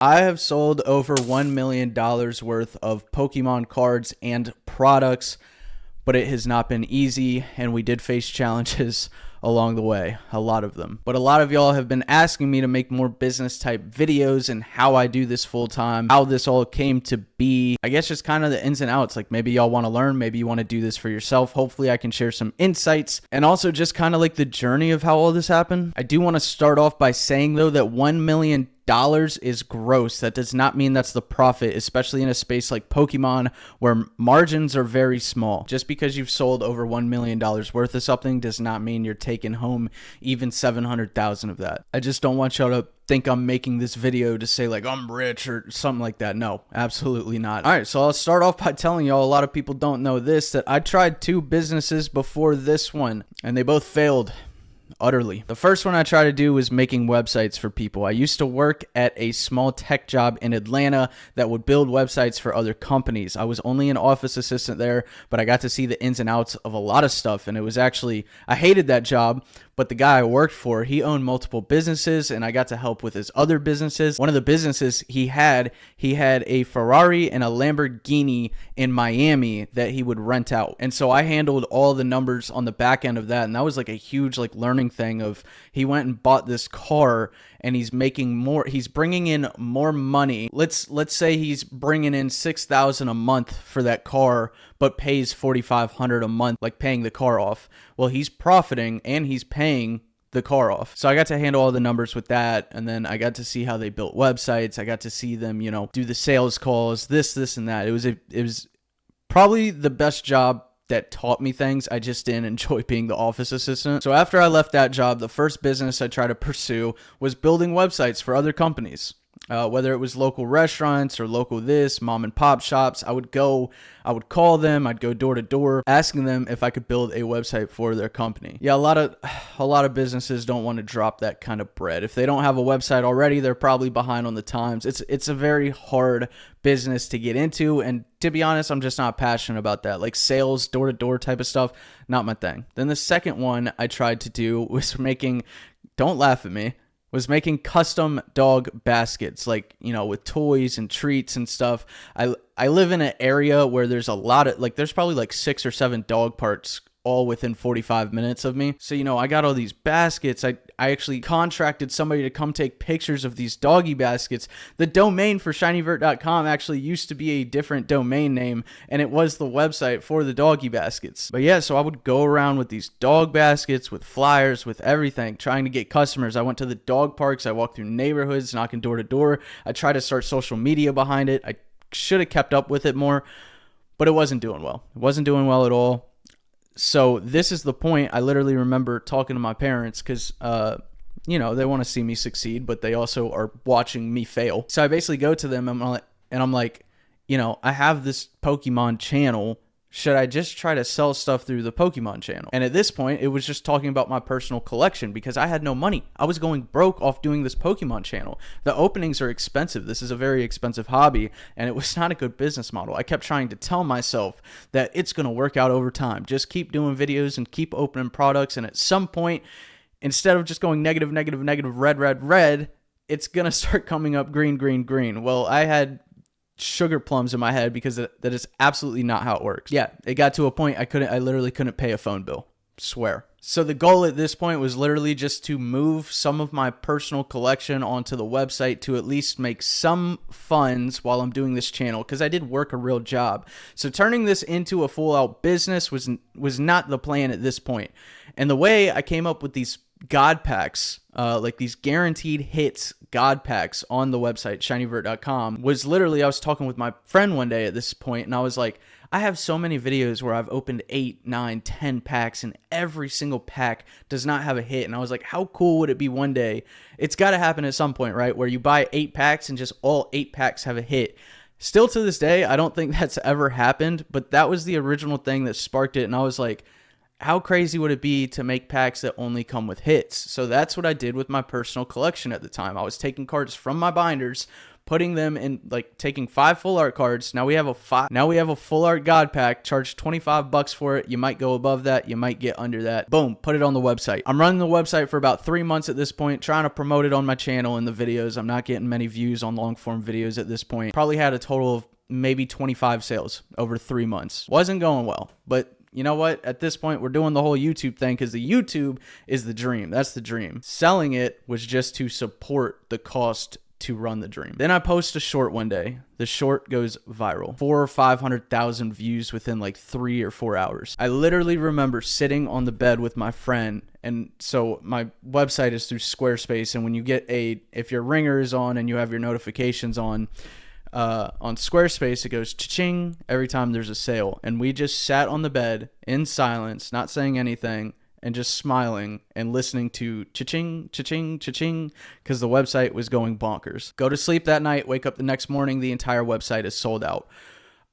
I have sold over $1 million worth of Pokemon cards and products, but it has not been easy, and we did face challenges along the way, a lot of them. But a lot of y'all have been asking me to make more business type videos and how I do this full time, how this all came to be. I guess just kind of the ins and outs. Like maybe y'all want to learn, maybe you want to do this for yourself. Hopefully I can share some insights and also just kind of like the journey of how all this happened. I do want to start off by saying though that $1 million is gross. That does not mean that's the profit, especially in a space like Pokemon where margins are very small. Just because you've sold over $1 million worth of something does not mean you're taking home even 700,000 of that. I just don't want y'all to think I'm making this video to say like I'm rich or something like that. No, absolutely not. All right, so I'll start off by telling y'all, a lot of people don't know this, that I tried 2 businesses before this one and they both failed utterly. The first one I tried to do was making websites for people. I used to work at a small tech job in Atlanta that would build websites for other companies. I was only an office assistant there, but I got to see the ins and outs of a lot of stuff, and it was actually, I hated that job, but the guy I worked for, he owned multiple businesses, and I got to help with his other businesses. One of the businesses he had a Ferrari and a Lamborghini in Miami that he would rent out. And so I handled all the numbers on the back end of that, and that was like a huge like learning thing of he went and bought this car and he's making more, he's bringing in more money. Let's say he's bringing in $6,000 a month for that car, but pays $4,500 a month, like paying the car off. Well, he's profiting and he's paying the car off. So I got to handle all the numbers with that. And then I got to see how they built websites. I got to see them, you know, do the sales calls, this, and that. It was probably the best job that taught me things. I just didn't enjoy being the office assistant. So after I left that job, the first business I tried to pursue was building websites for other companies. Whether it was local restaurants or local mom and pop shops, I would call them, I'd go door to door asking them if I could build a website for their company. Yeah, a lot of businesses don't want to drop that kind of bread. If they don't have a website already, they're probably behind on the times. It's a very hard business to get into, and to be honest, I'm just not passionate about that. Like sales, door to door type of stuff, not my thing. Then the second one I tried to do was don't laugh at me, was making custom dog baskets, like, you know, with toys and treats and stuff. I live in an area where there's a lot of, like, there's probably like 6 or 7 dog parks all within 45 minutes of me. So, you know, I got all these baskets. I actually contracted somebody to come take pictures of these doggy baskets. The domain for shinyvert.com actually used to be a different domain name, and it was the website for the doggy baskets. But yeah, so I would go around with these dog baskets, with flyers, with everything, trying to get customers. I went to the dog parks. I walked through neighborhoods, knocking door to door. I tried to start social media behind it. I should have kept up with it more, but it wasn't doing well. It wasn't doing well at all. So this is the point. I literally remember talking to my parents because, you know, they want to see me succeed, but they also are watching me fail. So I basically go to them and I'm like, you know, I have this Pokemon channel. Should I just try to sell stuff through the Pokemon channel? And at this point, it was just talking about my personal collection because I had no money. I was going broke off doing this Pokemon channel. The openings are expensive. This is a very expensive hobby, and it was not a good business model. I kept trying to tell myself that it's going to work out over time. Just keep doing videos and keep opening products, and at some point, instead of just going negative, red, it's going to start coming up green. Well, I had sugar plums in my head because that is absolutely not how it works. Yeah, it got to a point I literally couldn't pay a phone bill. Swear. So the goal at this point was literally just to move some of my personal collection onto the website to at least make some funds while I'm doing this channel, because I did work a real job. So turning this into a full out business was not the plan at this point. And the way I came up with these God packs, like these guaranteed hits God packs on the website shinyvert.com, was literally, I was talking with my friend one day at this point, and I was like, I have so many videos where I've opened 8, 9, 10 packs, and every single pack does not have a hit. And I was like, how cool would it be one day? It's got to happen at some point, right? Where you buy 8 packs and just all 8 packs have a hit. Still to this day, I don't think that's ever happened, but that was the original thing that sparked it. And I was like, how crazy would it be to make packs that only come with hits? So that's what I did with my personal collection at the time. I was taking cards from my binders, putting them in, like taking 5 full art cards. Now we have a full art god pack, charge $25 for it. You might go above that, you might get under that. Boom, put it on the website. I'm running the website for about 3 months at this point, trying to promote it on my channel and the videos. I'm not getting many views on long form videos at this point. Probably had a total of maybe 25 sales over 3 months. Wasn't going well, but you know what? At this point, we're doing the whole YouTube thing because the YouTube is the dream. That's the dream. Selling it was just to support the cost to run the dream. Then I post a short one day. The short goes viral. 400,000 or 500,000 views within like 3 or 4 hours. I literally remember sitting on the bed with my friend. And so my website is through Squarespace. And when you get if your ringer is on and you have your notifications on Squarespace, it goes cha-ching every time there's a sale. And we just sat on the bed in silence, not saying anything, and just smiling and listening to cha-ching, cha-ching, cha-ching, because the website was going bonkers. Go to sleep that night, wake up the next morning, the entire website is sold out.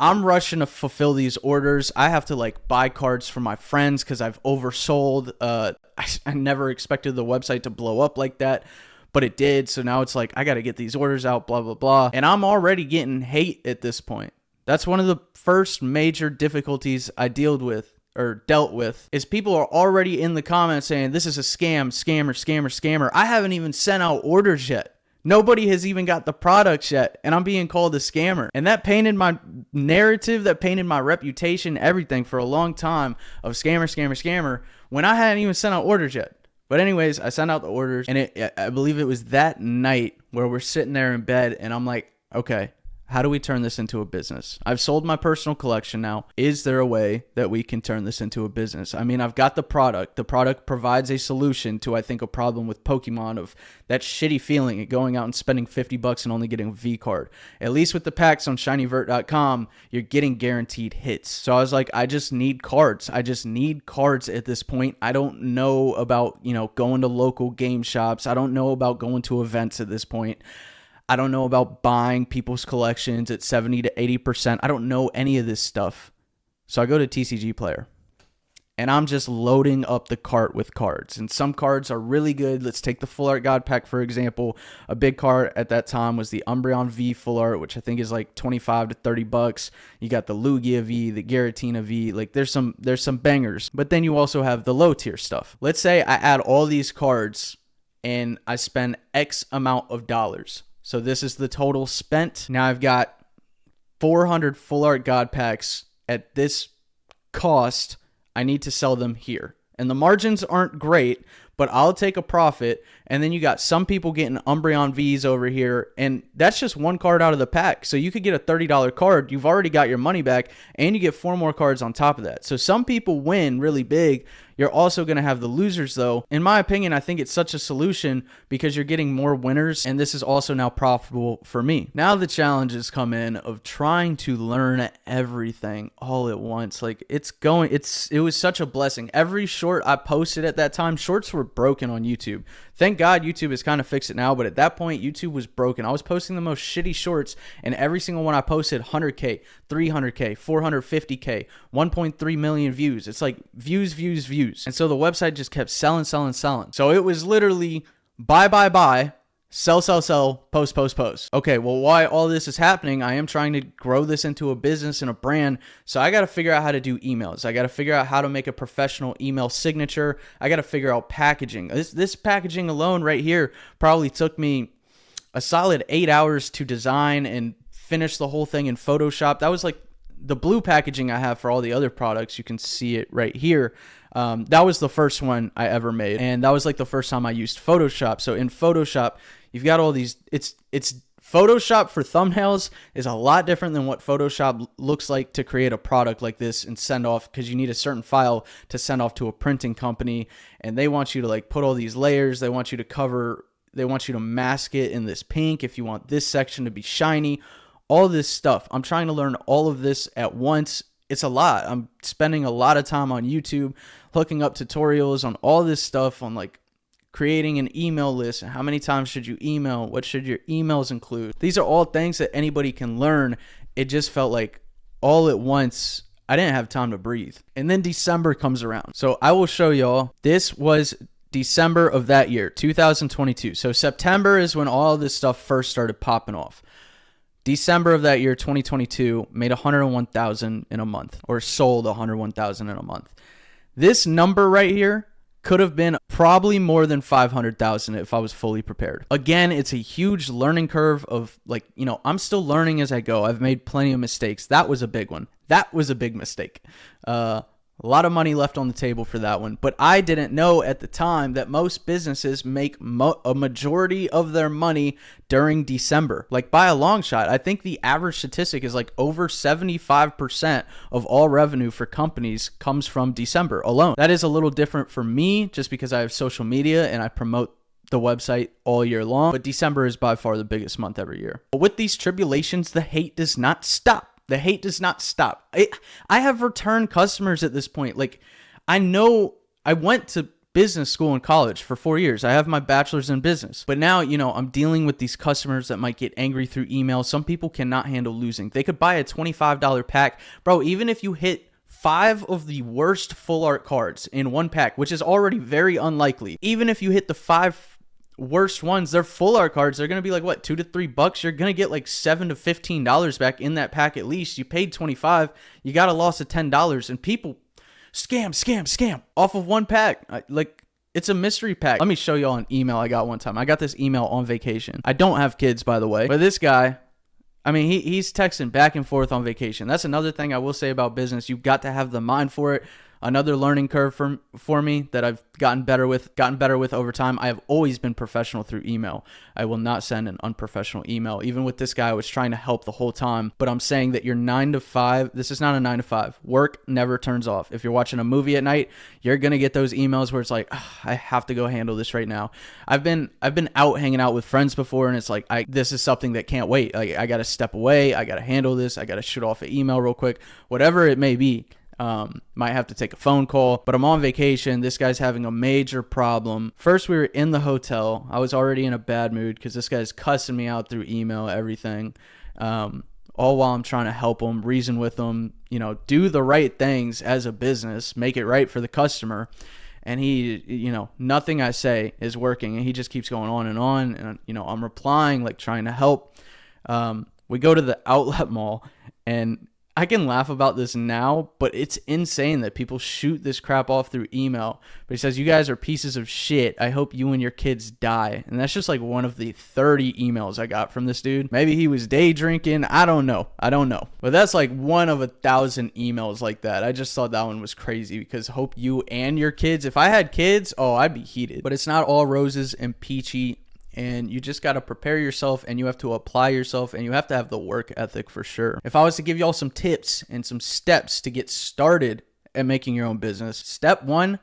I'm rushing to fulfill these orders. I have to like buy cards for my friends because I've oversold. I never expected the website to blow up like that, but it did. So now it's like, I got to get these orders out, blah, blah, blah. And I'm already getting hate at this point. That's one of the first major difficulties I dealt with, is people are already in the comments saying, this is a scam, scammer. I haven't even sent out orders yet. Nobody has even got the products yet, and I'm being called a scammer. And that painted my narrative, that painted my reputation, everything for a long time of scammer, when I hadn't even sent out orders yet. But anyways, I sent out the orders, and I believe it was that night where we're sitting there in bed, and I'm like, okay, how do we turn this into a business? I've sold my personal collection now. Is there a way that we can turn this into a business? I mean, I've got the product. The product provides a solution to, I think, a problem with Pokemon of that shitty feeling of going out and spending $50 and only getting a V card. At least with the packs on shinyvert.com, you're getting guaranteed hits. So I was like, I just need cards. I just need cards at this point. I don't know about, going to local game shops. I don't know about going to events at this point. I don't know about buying people's collections at 70 to 80%. I don't know any of this stuff. So I go to TCG Player, and I'm just loading up the cart with cards. And some cards are really good. Let's take the Full Art God Pack, for example. A big card at that time was the Umbreon V Full Art, which I think is like 25 to 30 bucks. You got the Lugia V, the Giratina V. Like there's some bangers. But then you also have the low tier stuff. Let's say I add all these cards and I spend X amount of dollars. So this is the total spent. Now I've got 400 Full Art God Packs at this cost. I need to sell them here. And the margins aren't great, but I'll take a profit. And then you got some people getting Umbreon Vs over here, and that's just one card out of the pack. So you could get a $30 card. You've already got your money back, and you get 4 more cards on top of that. So some people win really big. You're also going to have the losers, though. In my opinion, I think it's such a solution because you're getting more winners, and this is also now profitable for me. Now the challenges come in of trying to learn everything all at once. Like it was such a blessing. Every short I posted at that time, shorts were broken on YouTube. Thank God YouTube has kind of fixed it now, but at that point, YouTube was broken. I was posting the most shitty shorts, and every single one I posted, 100K, 300K, 450K, 1.3 million views. It's like views. And so the website just kept selling. So it was literally buy, sell, post. Okay, well, while all this is happening, I am trying to grow this into a business and a brand. So I got to figure out how to do emails. I got to figure out how to make a professional email signature. I got to figure out packaging. This packaging alone right here probably took me a solid 8 hours to design and finish the whole thing in Photoshop. That was like the blue packaging I have for all the other products. You can see it right here. That was the first one I ever made, and that was like the first time I used Photoshop. So in Photoshop, you've got all these, it's Photoshop for thumbnails is a lot different than what Photoshop looks like to create a product like this and send off, because you need a certain file to send off to a printing company, and they want you to like put all these layers. They want you to mask it in this pink if you want this section to be shiny, all this stuff. I'm trying to learn all of this at once. It's a lot. I'm spending a lot of time on YouTube, looking up tutorials on all this stuff, on like creating an email list. How many times should you email? What should your emails include? These are all things that anybody can learn. It just felt like all at once, I didn't have time to breathe. And then December comes around. So I will show y'all. This was December of that year, 2022. So September is when all this stuff first started popping off. December of that year, 2022, made $101,000 in a month, or sold $101,000 in a month. This number right here could have been probably more than $500,000 if I was fully prepared. Again, it's a huge learning curve of I'm still learning as I go. I've made plenty of mistakes. That was a big one. That was a big mistake. A lot of money left on the table for that one. But I didn't know at the time that most businesses make a majority of their money during December. Like by a long shot, I think the average statistic is like over 75% of all revenue for companies comes from December alone. That is a little different for me just because I have social media and I promote the website all year long. But December is by far the biggest month every year. But with these tribulations, the hate does not stop. The hate does not stop. I have return customers at this point. Like, I know I went to business school in college for 4 years. I have my bachelor's in business. But now, I'm dealing with these customers that might get angry through email. Some people cannot handle losing. They could buy a $25 pack. Bro, even if you hit 5 of the worst full art cards in one pack, which is already very unlikely, even if you hit the 5 worst ones, they're full art cards, they're gonna be like what, $2 to $3. You're gonna get like $7 to $15 back in that pack at least. You paid $25, you got a loss of $10, and people scam off of one pack. It's a mystery pack. Let me show y'all an email I got one time. I got this email on vacation. I don't have kids, by the way, but this guy, he's texting back and forth on vacation. That's another thing I will say about business. You've got to have the mind for it. Another learning curve for me that I've gotten better with over time. I have always been professional through email. I will not send an unprofessional email. Even with this guy, I was trying to help the whole time. But I'm saying that your 9 to 5, this is not a 9 to 5. Work never turns off. If you're watching a movie at night, you're going to get those emails where it's like, I have to go handle this right now. I've been out hanging out with friends before, and it's like, this is something that can't wait. Like, I got to step away. I got to handle this. I got to shoot off an email real quick, whatever it may be. Might have to take a phone call, but I'm on vacation. This guy's having a major problem. First, we were in the hotel. I was already in a bad mood because this guy's cussing me out through email, everything. All while I'm trying to help him, reason with him, do the right things as a business, make it right for the customer. And he, nothing I say is working, and he just keeps going on. And, I'm replying, like trying to help. We go to the outlet mall, and I can laugh about this now, but it's insane that people shoot this crap off through email. But he says, "You guys are pieces of shit. I hope you and your kids die." And that's just like one of the 30 emails I got from this dude. Maybe he was day drinking. I don't know. But that's like one of 1,000 emails like that. I just thought that one was crazy because hope you and your kids. If I had kids, I'd be heated. But it's not all roses and peachy. And you just got to prepare yourself, and you have to apply yourself, and you have to have the work ethic for sure. If I was to give y'all some tips and some steps to get started at making your own business, step 1,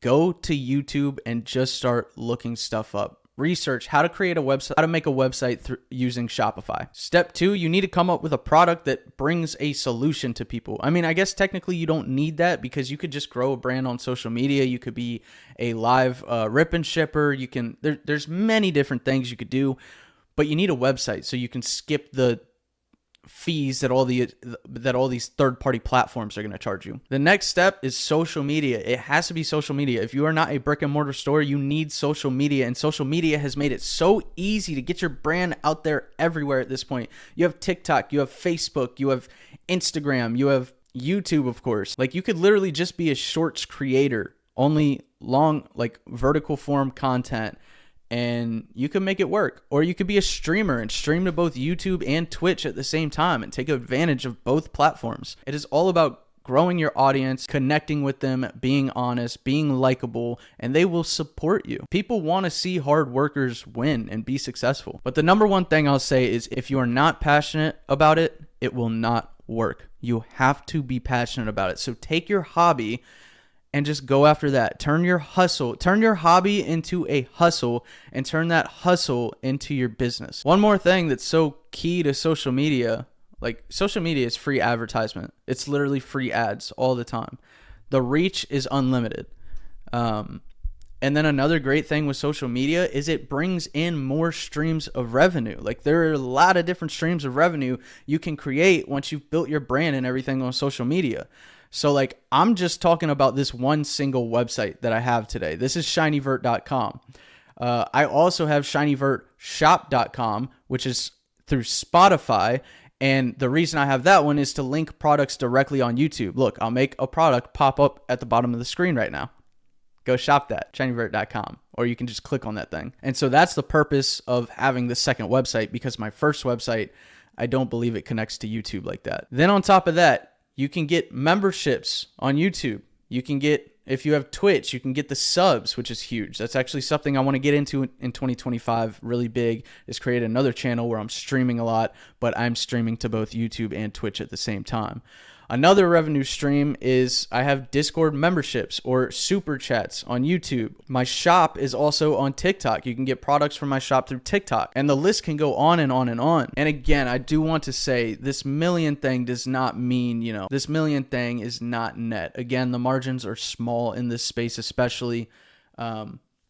go to YouTube and just start looking stuff up. Research how to create a website, how to make a website using Shopify. Step 2, you need to come up with a product that brings a solution to people. I guess technically you don't need that because you could just grow a brand on social media. You could be a live rip and shipper. There's many different things you could do, but you need a website so you can skip the fees that all these third-party platforms are going to charge you. The next step is social media. It has to be social media. If you are not a brick and mortar store, you need social media, and social media has made it so easy to get your brand out there everywhere at this point. You have TikTok, you have Facebook, you have Instagram, you have YouTube, of course. Like, you could literally just be a shorts creator, only long, like vertical form content, and you can make it work. Or you could be a streamer and stream to both YouTube and Twitch at the same time and take advantage of both platforms. It is all about growing your audience, connecting with them, being honest, being likable, and they will support you. People want to see hard workers win and be successful. But the number one thing I'll say is if you are not passionate about it, it will not work. You have to be passionate about it. So take your hobby and just go after that. Turn your hobby into a hustle, and turn that hustle into your business. One more thing that's so key to social media, like social media is free advertisement. It's literally free ads all the time. The reach is unlimited. And then another great thing with social media is it brings in more streams of revenue. Like, there are a lot of different streams of revenue you can create once you've built your brand and everything on social media. So like, I'm just talking about this one single website that I have today. This is shinyvert.com. I also have shinyvertshop.com, which is through Spotify. And the reason I have that one is to link products directly on YouTube. Look, I'll make a product pop up at the bottom of the screen right now. Go shop that, shinyvert.com, or you can just click on that thing. And so that's the purpose of having the second website, because my first website, I don't believe it connects to YouTube like that. Then on top of that, you can get memberships on YouTube. You can get, if you have Twitch, you can get the subs, which is huge. That's actually something I want to get into in 2025 really big, is create another channel where I'm streaming a lot, but I'm streaming to both YouTube and Twitch at the same time. Another revenue stream is I have Discord memberships or super chats on YouTube. My shop is also on TikTok. You can get products from my shop through TikTok, and the list can go on and on and on. And again, I do want to say this million thing does not mean, you know, this million thing is not net. Again, the margins are small in this space, especially.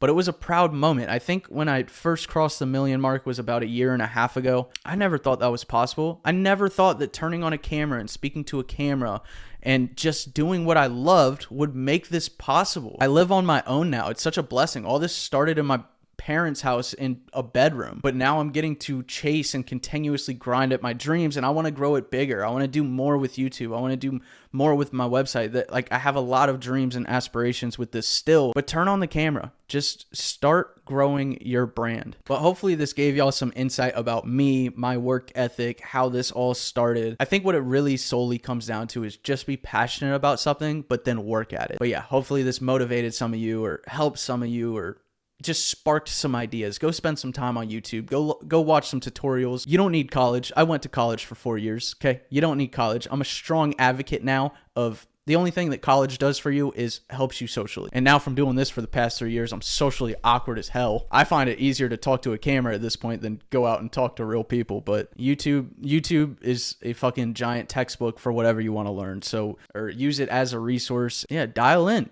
But it was a proud moment. I think when I first crossed the million mark was about 1.5 years ago. I never thought that was possible. I never thought that turning on a camera and speaking to a camera and just doing what I loved would make this possible. I live on my own now. It's such a blessing. All this started in my parents' house in a bedroom, but now I'm getting to chase and continuously grind at my dreams, and I want to grow it bigger. I want to do more with YouTube. I want to do more with my website. That, like, I have a lot of dreams and aspirations with this still, but turn on the camera. Just start growing your brand. But hopefully this gave y'all some insight about me, my work ethic, how this all started. I think what it really solely comes down to is just be passionate about something, but then work at it. But yeah, hopefully this motivated some of you or helped some of you or just sparked some ideas. Go spend some time on YouTube. Go watch some tutorials. You don't need college. I went to college for 4 years. Okay. You don't need college. I'm a strong advocate now of the only thing that college does for you is helps you socially. And now from doing this for the past 3 years, I'm socially awkward as hell. I find it easier to talk to a camera at this point than go out and talk to real people. But YouTube is a fucking giant textbook for whatever you want to learn. So, or use it as a resource. Yeah. Dial in.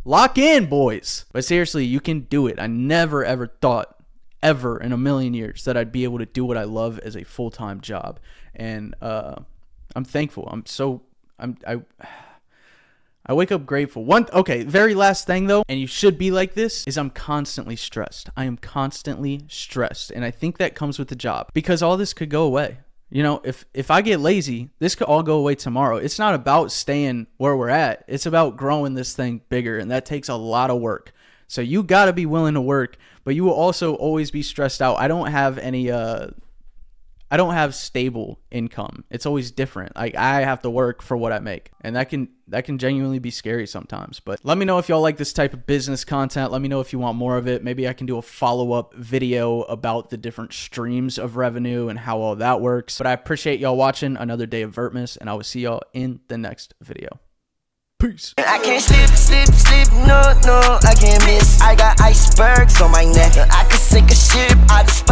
Lock in, boys. But seriously, you can do it. I never ever thought ever in a million years that I'd be able to do what I love as a full-time job. And I'm thankful. I wake up grateful. Very last thing though, and you should be like this, is I'm constantly stressed. I am constantly stressed. And I think that comes with the job, because all this could go away. You know, if I get lazy, this could all go away tomorrow. It's not about staying where we're at. It's about growing this thing bigger, and that takes a lot of work. So you got to be willing to work, but you will also always be stressed out. I don't have stable income. It's always different. Like, I have to work for what I make, and that can genuinely be scary sometimes. But let me know if y'all like this type of business content. Let me know if you want more of it. Maybe I can do a follow-up video about the different streams of revenue and how all that works. But I appreciate y'all watching another day of Vertmas, and I will see y'all in the next video. Peace. I can't sleep, no, I can't miss. I got icebergs on my neck. I can sink a ship out of space.